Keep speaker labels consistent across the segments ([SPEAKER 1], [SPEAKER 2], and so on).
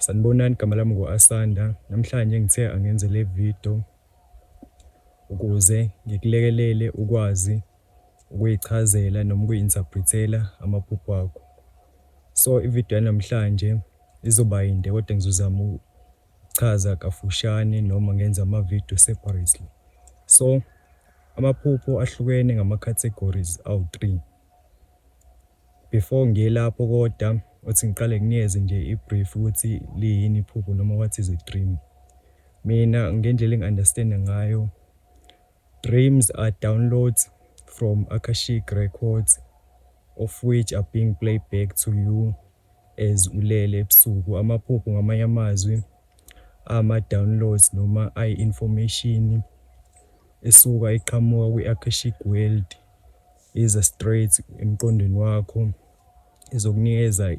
[SPEAKER 1] Sanibonani, igama lami ngu-Asanda. Namhlanje ngithe angenze le video ukuze ngikulekelele ukwazi ukuyichazela noma ukuyi-interpret-ela amaphupho akho. So ividiyo yanamhlanje izoba yinde kodwa ngizozama ukuchaza kafushane noma ngenza amavidiyo separately. So amaphupho ahlukene ngama-categories awu-3. Before ngiye lapho kodwa uthi ngiqale nginikeze nje i-brief ukuthi liyini iphupho noma what is a dream. Mina ngendlela engi-understand ngayo, dreams are downloads from Akashic records of which are being played back to you as ulele ebusuku. Amaphupho ngamanye amazwi ama-downloads noma ayi-information esuka iqhamuka kwi-Akashic world, iza straight emqondweni wakho, izokunikeza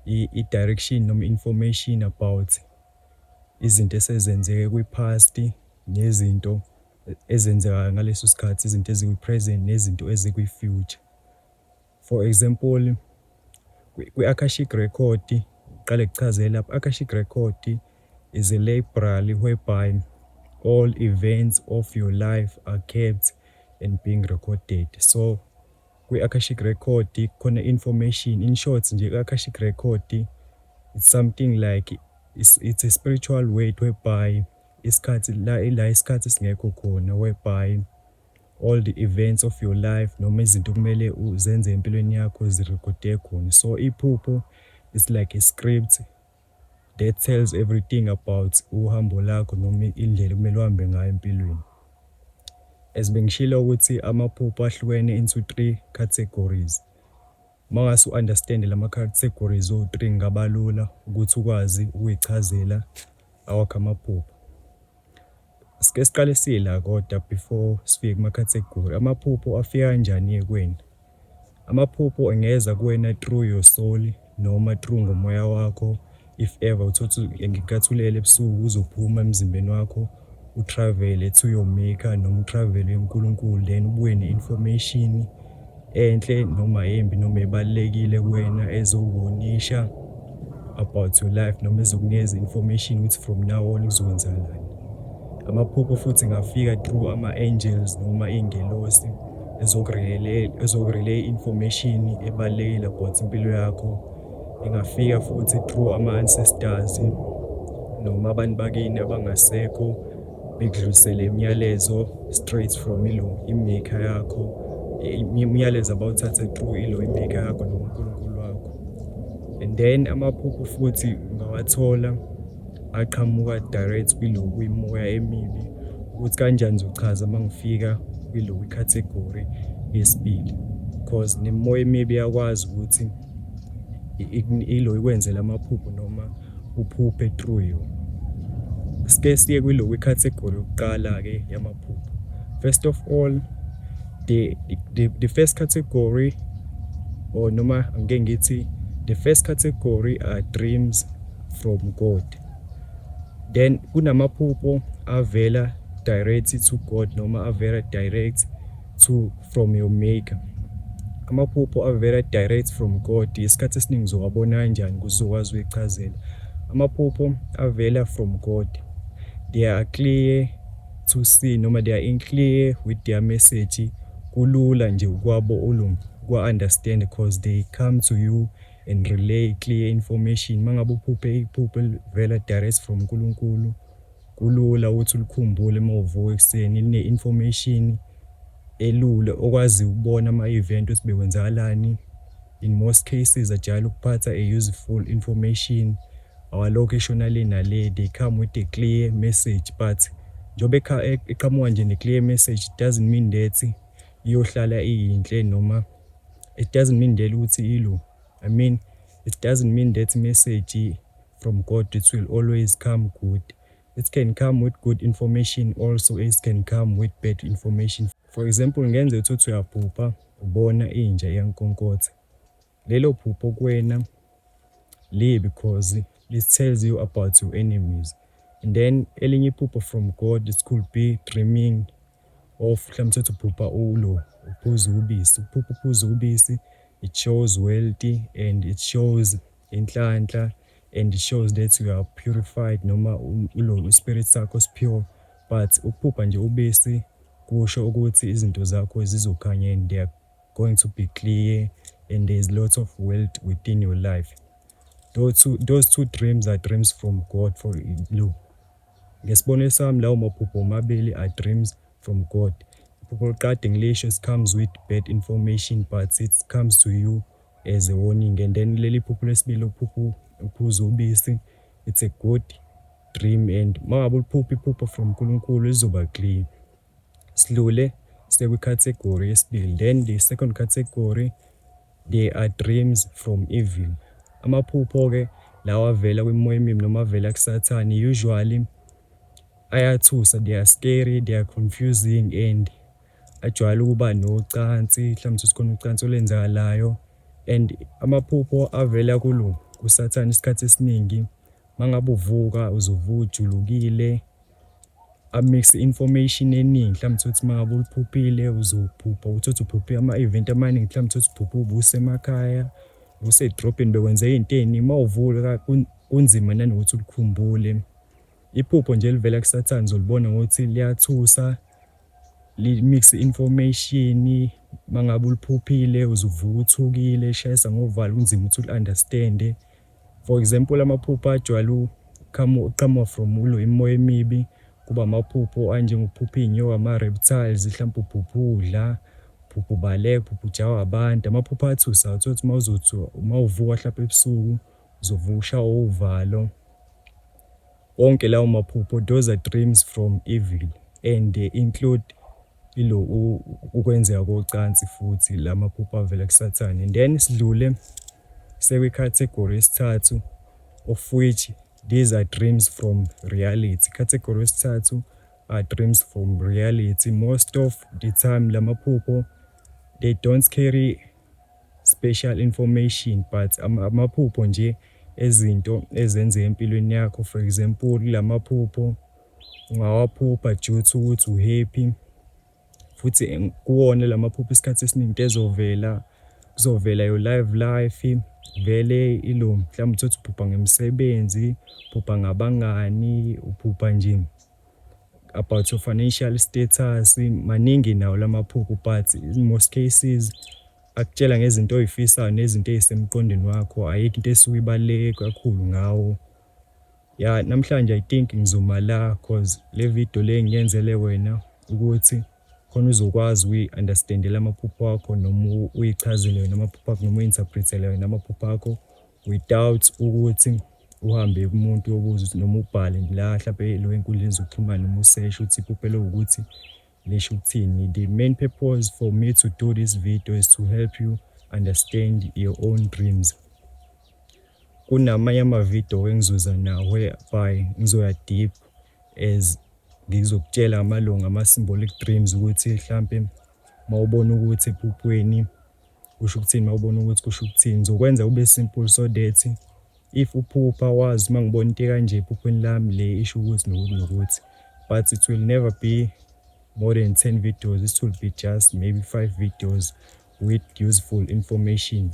[SPEAKER 1] i-direction noma information about izinto esezenzeke kwi-past nezinto ezenzeka ngaleso sikhathi, izinto ezikwi-present nezinto ezikwi-future. For example, kwi-Akashic record, qale kuchazela lapha, Akashic record is a library whereby all events of your life are kept and being recorded. So kwi-Akashic record khona information, in short nje, Akashic record it's something like it's a spiritual word whereby isikhathi la isikhathi singekho khona, whereby all the events of your life noma izinto kumele uzenze empilweni yakho zirekhode khona. So iphupho is like a script that tells everything about uhambo lakho noma indlela kumele uhambe ngayo empilweni. As bengishilo ukuthi amaphupho ahlukene into 3 categories. Mawase understand lama categories o3 ngaba lula ukuthi ukwazi ukuyichazela awakho amaphupho. Sike siqale sila kodwa before sifike kuma category. Amaphupho afika kanjani ekweni? Amaphupho engeza kuwena through your soul noma through ngomoya wakho. If ever uthothi ngikathulele ebusuku uzophuma emzimbeni wakho utravel to your maker noma utravel enkulunkulu, then ubuye ne-information enhle noma embi noma ebalekile kuwena ezokubonisha about your life noma ezokunikeza information ukuthi from now on kuzokwenzakalani. Amaphupho futhi ngafika through ama-angels noma iy'ngelosi ezokurelay information ebalekile about impilo yakho. Ingafika futhi through ama-ancestors noma abantu bakini abangasekho bekudlulisele imiyalezo straight from i-maker yakho, imiyalezo abawuthatha through i-maker yakho noma uNkulunkulu wakho. And then amaphupho futhi ungawathola aqhamuka direct kwimoya emibi, ukuthi kanjani ngizochaza mangifika kwi-category yesibili, because nemoya emibi yakwazi ukuthi ikwenzela amaphupho noma uphuphe through yona. Sike siye kwi-category yokuqala-ke yamaphupho. First of all, the first category, or noma angeke ngithi the first category are dreams from God. Then kunamaphupho avela direct to God noma avela direct from your maker. Amaphupho avela direct from God isikhathi esiningi uzowabona kanjani kuzokwazi ukuyichazela. Amaphupho avela from God, they are clear to see noma they are in clear with their message. Kulula nje ukwabo kwa-understand because they come to you and relay clear information. Mangabe uphuphe iphupho vela direct from uNkulunkulu, kulula ukuthi ulikhumbule mawuvuka ekuseni, line-information elula okwazi ukubona ama-event ukuthi bekwenzakalani. In most cases ajayele ukuphatha a useful information awalokho eshona le nale, they come with a clear message. But njobe eqhamuka nje ne-clear message, it doesn't mean that iyohlala iyinhle noma it doesn't mean that ukuthi it doesn't mean that message from God it will always come good. It can come with good information also, it can come with bad information. For example, ngenze ukuthi uyaphupha ubona inja iyankonkotha. Lelo phupho kuwena because it tells you about your enemies. And then elinye iphupho from God, it could be dreaming of mhlawumbe uthi uphupha uphuza ubisi. Uphupha uphuza ubisi, it shows wealthy and it shows inhlanhla, and it shows that you are purified noma spirit sakho pure. But ukuphupha nje ubisi kusho ukuthi izinto zakho zizokhanya and they are going to be clear and there's lots of wealth within your life. Those two dreams are dreams from God for you. Ngesibonelo sami lawo maphupho omabili are dreams from God. Iphupho lokuqala ngilisho comes with bad information, but it comes to you as a warning. And then leli phupho lesibili uphuza ubisi, it's a good dream, and mangabe uliphupha iphupho from uNkulunkulu lizoba clear. Slowly sekwi-category yesibili. Then the second category, they are dreams from evil. Amaphupho-ke lawa avela kwimoya emibi noma avela kuSathane usually ayathusa, they are scary, they are confusing, and ajwayele ukuba nocansi, mhlawumbe kukhona ucansi olenzakalayo. And amaphupho avela kuSathane isikhathi esiningi mangabe uvuka uzovuka ujulukile, amix information eningi. Mhlawumbe ukuthi mangabe uliphuphile uzophupha uthi uphuphe ama-event amaningi, mhlawumbe ukuthi uphuphe ubusemakhaya, usedrobheni bekwenze izinto eziningi. Mawuvuka kunzima nanokuthi ulikhumbule. Iphupho nje livela kuSathane uzolibona ngokuthi liyathusa, li-mix information. Mangabe uliphuphile uzovuka uthukile, shayisa ngovalo kunzima ukuthi uli-understand. For example, amaphupho ajwayele uqhamuka from imoya emibi kuba amaphupho anjengokuphupha iy'nyoka, ama-reptiles, mhlawumbe uphupha udla, uphupha ubaleka, uphupha ujawa abantu. Amaphupho athusa ukuthi mawuvuka mhlawumbe ebusuku uzovuka ushawe uvalo. Wonke lawo maphupho, those are dreams from evil, and they include ukwenzeka kocansi futhi la maphupho avela kuSathane. And then sidlule sekwi-category yesithathu, of which these are dreams from reality. Category yesithathu are dreams from reality. Most of the time la maphupho, they don't carry special information, but amaphupho nje ezinto ezenzeka empilweni yakho. For example, la maphupho ungawaphupha due to ukuthi uhappy, futhi kuwona la maphupho isikhathi esiningi kuzovela your life vele mhlawumbe uthi uphupha ngemsebenzi, uphupha ngabangani, uphupha nje about your financial status. Maningi nawo la maphupho, but in most cases akutshela ngezinto oyifisayo nezinto ezisemqondweni wakho, ayikho into esuke ibaluleke kakhulu ngawo. Yeah, namhlanje I think ngizoma la cause le video le ngiyenzele wena ukuthi khona uzokwazi uyi-understandela amaphupho wakho noma uyichazele wena amaphupho akho noma uyi-interpretele wena amaphupho akho without ukuthi uhambe kumuntu yobuza ukuthi noma ubhale la mhlawumbe lo enkundleni zokuxhumana noma usearch ukuthi iphupho ukuthi lisho ukuthini. The main purpose for me to do this video is to help you understand your own dreams. Kunamanye ama-video engizoza nawo whereby ngizoya deep as ngizokutshela amalunga ama-symbolic dreams ukuthi mhlampe mawubona ukuthi ephuphweni kusho ukuthini, mawubona ukuthi kusho ukuthini. Ngizokwenza kube simple so that if uphupha wazi mangibona into kanje ephuphweni lami le isho ukuthi nokuthi, but it will never be more than 10 videos. This will be just maybe 5 videos with useful information.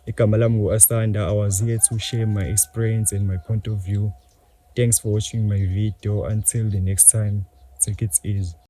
[SPEAKER 1] Igama lami ngu-Asanda. I was here to share my experience and my point of view. Thanks for watching my video. Until the next time, take it easy.